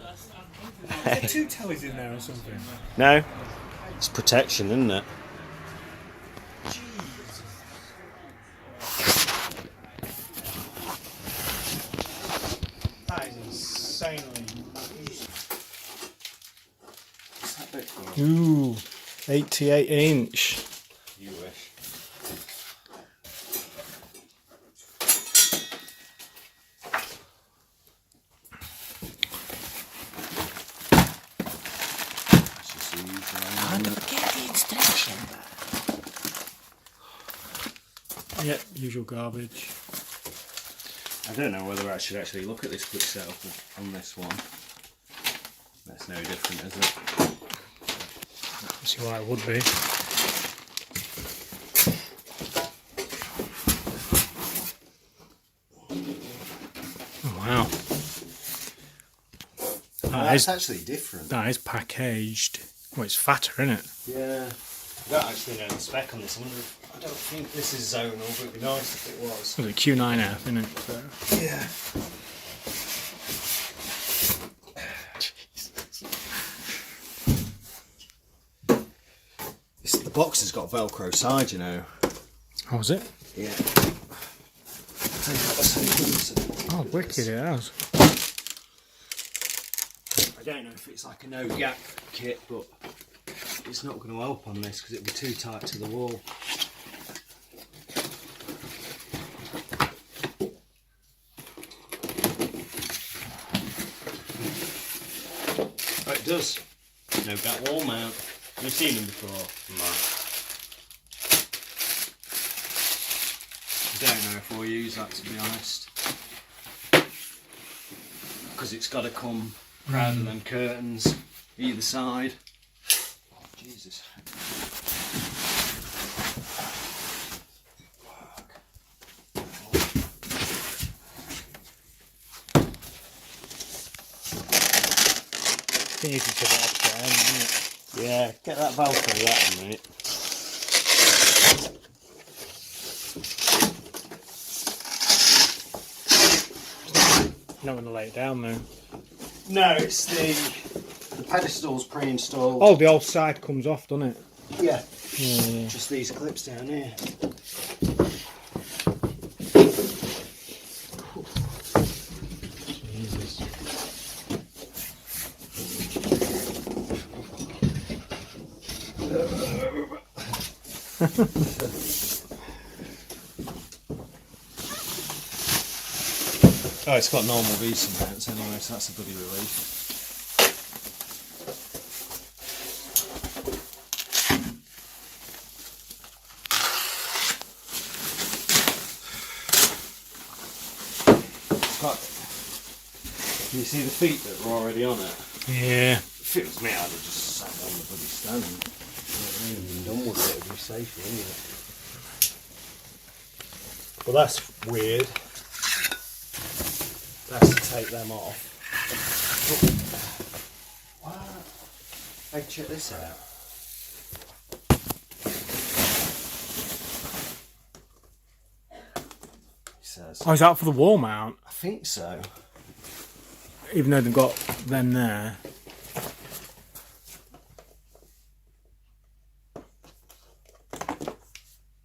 Is there two tellies in there or something? No, it's protection, isn't it? That is insanely. What's that bit for? Ooh, 88 inch. You wish. Don't forget the instruction. Yep, usual garbage. I don't know whether I should actually look at this quick setup on this one. That's no different, is it? See why it would be. Oh, wow. That's actually different. That is packaged. Well, it's fatter, isn't it? Yeah. I don't actually know the spec on this. I don't think this is zonal, but it'd be nice if it was. It's a Q9F, isn't it? So. Yeah. The box has got Velcro side, you know. Oh, is it? Yeah. Oh, wicked it has. I don't know if it's like a no gap kit, but it's not going to help on this because it'll be too tight to the wall. Oh, it does. No gap wall mount. Have you seen them before? No. I don't know if we'll use that, to be honest, because it's got to come proud of them curtains either side. Oh, Jesus. I think you can put it up there, isn't it? Yeah, get that Velcro that in, mate. Not going to lay it down though. No, it's the pedestal's pre-installed. Oh, the old side comes off, doesn't it? Yeah. Yeah. Just these clips down here. Jesus. Oh, it's got normal V mounts anyway, so that's a bloody relief. Can you see the feet that were already on it? Yeah. If it was me, I'd have just sat on the bloody stand and been done with it. It'd be safe, wouldn't it? Well, that's weird. That's to take them off. What? Hey, check this out. He says. Oh, is that for the wall mount? I think so. Even though they've got them there.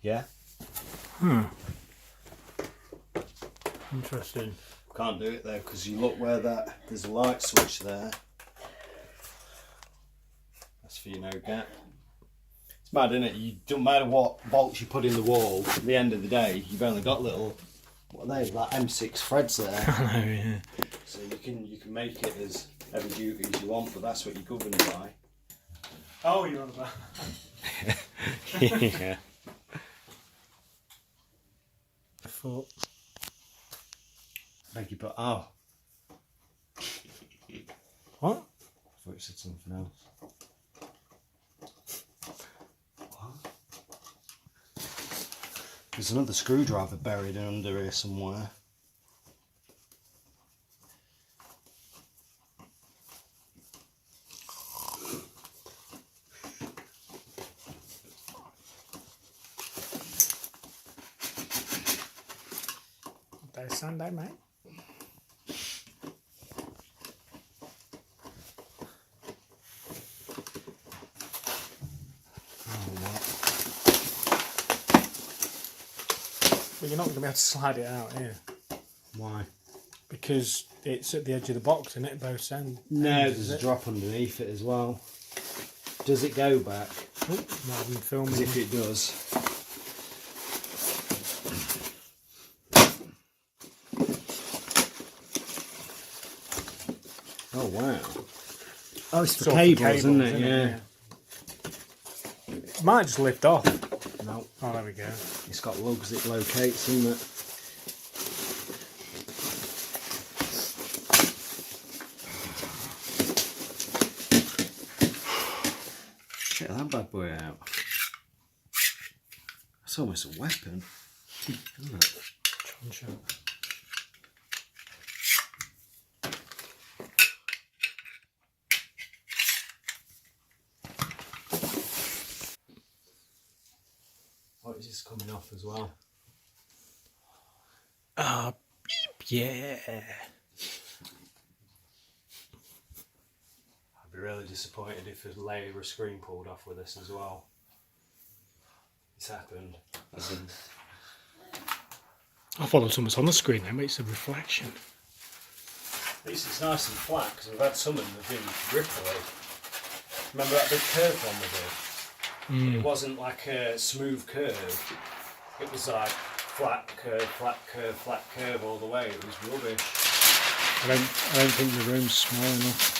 Yeah. Interesting. Can't do it though because you look where there's a light switch there. That's for your no gap. It's mad, isn't it? You don't matter what bolts you put in the wall. At the end of the day, you've only got little, what are they, like M6 threads there. I know, yeah. So you can make it as heavy duty as you want, but that's what you're governed by. Oh, you're on about. Yeah. I thought. Beg your but oh. What? I thought you said something else. What? There's another screwdriver buried under here somewhere. There's Sunday, mate. But you're not going to be able to slide it out here. Why? Because it's at the edge of the box, isn't it? Both ends. No, there's a drop underneath it as well. Does it go back? Oh, not even filming. As if it does. Oh wow. Oh, it's for cables, isn't it? Yeah. It might just lift off. No. Oh, there we go. It's got lugs it locates, isn't it? Check that bad boy out. That's almost a weapon, isn't it? Truncheon. What is this coming off as well? Yeah. I'd be really disappointed if a layer of screen pulled off with this as well. It's happened. I thought something's on the screen then, but it's a reflection. At least it's nice and flat, because we've had some of them that have been ripply. Remember that big curved one we did? It wasn't like a smooth curve. It was like flat curve, flat curve, flat curve all the way. It was rubbish. I don't think the room's small enough.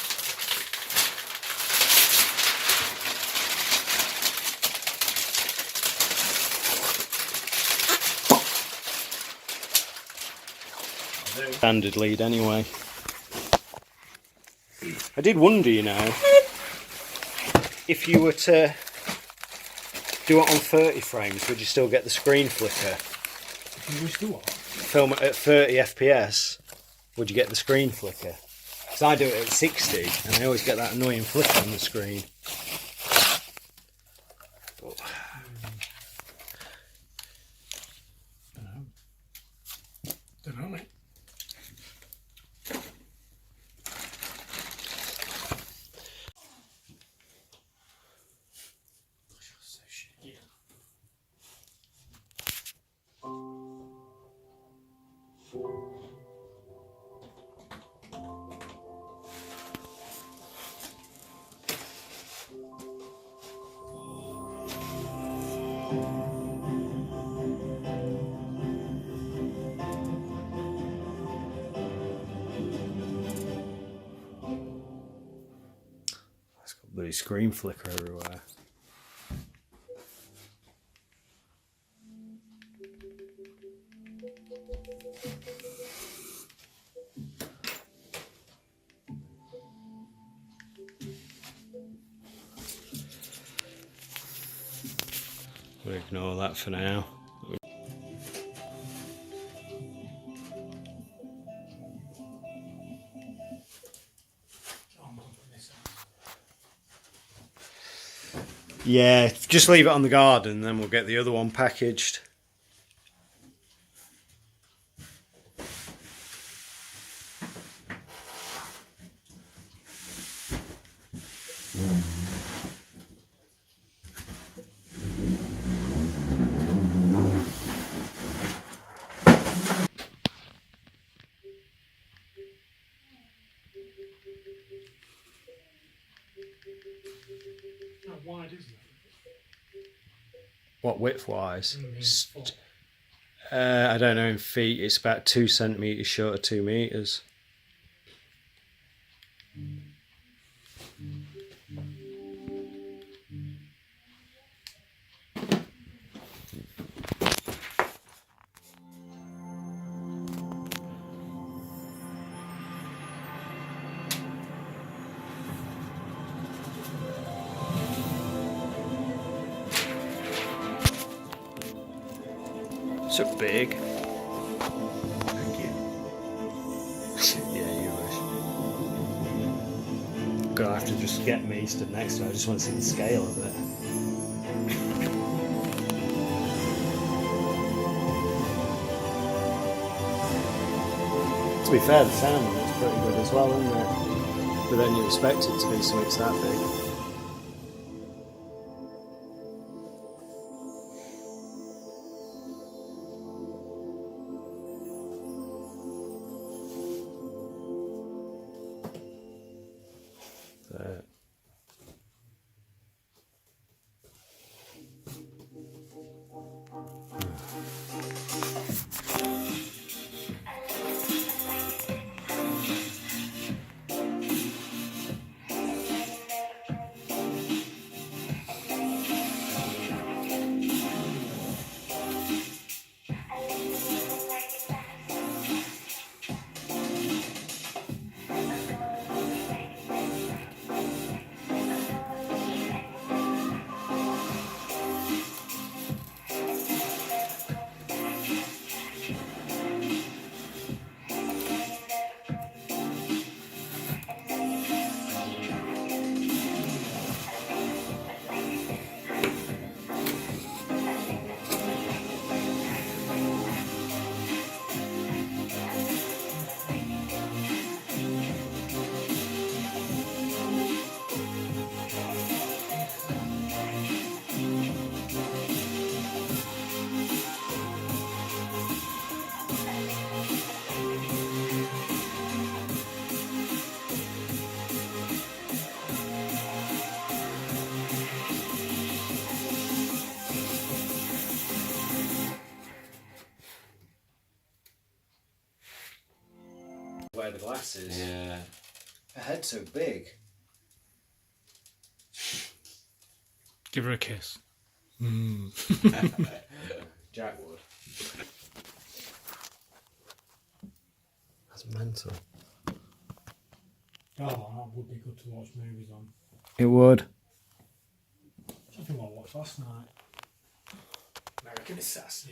Standard lead anyway. I did wonder, you know, if you were to do it on 30 frames, would you still get the screen flicker? You wish to what? Film it at 30 FPS, would you get the screen flicker? Because I do it at 60 and I always get that annoying flicker on the screen. But Don't know, mate. it's got bloody screen flicker everywhere. We'll ignore that for now. Yeah, just leave it on the garden, then we'll get the other one packaged. How wide is it? What width-wise? I don't know in feet. It's about 2 centimeters short of 2 meters. So big. Thank you. Yeah, you wish. Gonna have to just get me stood next to it. I just want to see the scale of it. To be fair, the sound on it's pretty good as well, isn't it? But then you expect it to be so it's that big. wear the glasses. Yeah. Her head's so big. Give her a kiss. Jack would. That's mental. Oh, that would be good to watch movies on. It would. I think I watched last night. American Assassin.